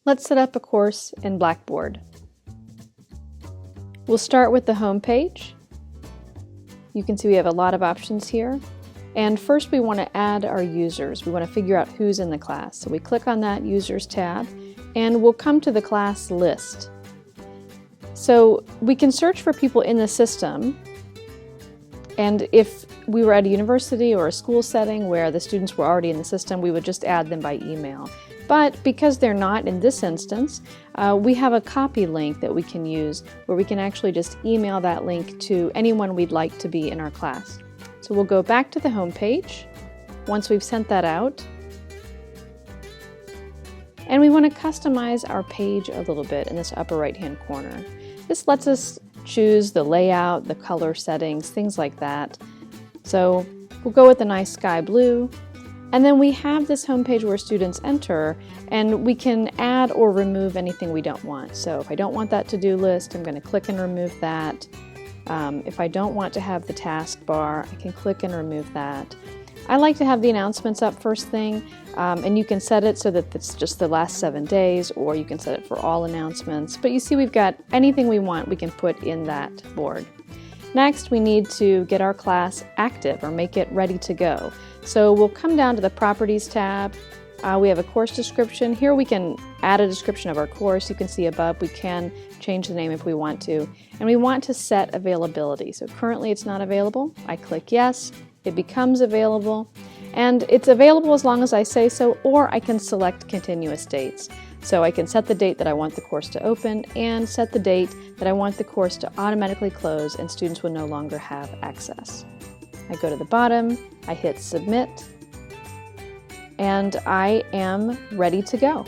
Let's set up a course in Blackboard. We'll start with the home page. You can see we have a lot of options here. And first we want to add our users. We want to figure out who's in the class. So we click on that Users tab and we'll come to the class list. So we can search for people in the system, and if we were at a university or a school setting where the students were already in the system, we would just add them by email. But because they're not in this instance, we have a copy link that we can use where we can actually just email that link to anyone we'd like to be in our class. So we'll go back to the home page once we've sent that out. And we want to customize our page a little bit in this upper right-hand corner. This lets us choose the layout, the color settings, things like that. So we'll go with a nice sky blue. And then we have this home page where students enter, and we can add or remove anything we don't want. So if I don't want that to-do list, I'm going to click and remove that. If I don't want to have the taskbar, I can click and remove that. I like to have the announcements up first thing, and you can set it so that it's just the last 7 days, or you can set it for all announcements. But you see we've got anything we want we can put in that board. Next, we need to get our class active or make it ready to go. So we'll come down to the Properties tab. We have a course description. Here we can add a description of our course. You can see above we can change the name if we want to. And we want to set availability. So currently it's not available. I click yes. It becomes available. And it's available as long as I say so, or I can select continuous dates. So I can set the date that I want the course to open and set the date that I want the course to automatically close and students will no longer have access. I go to the bottom, I hit submit, and I am ready to go.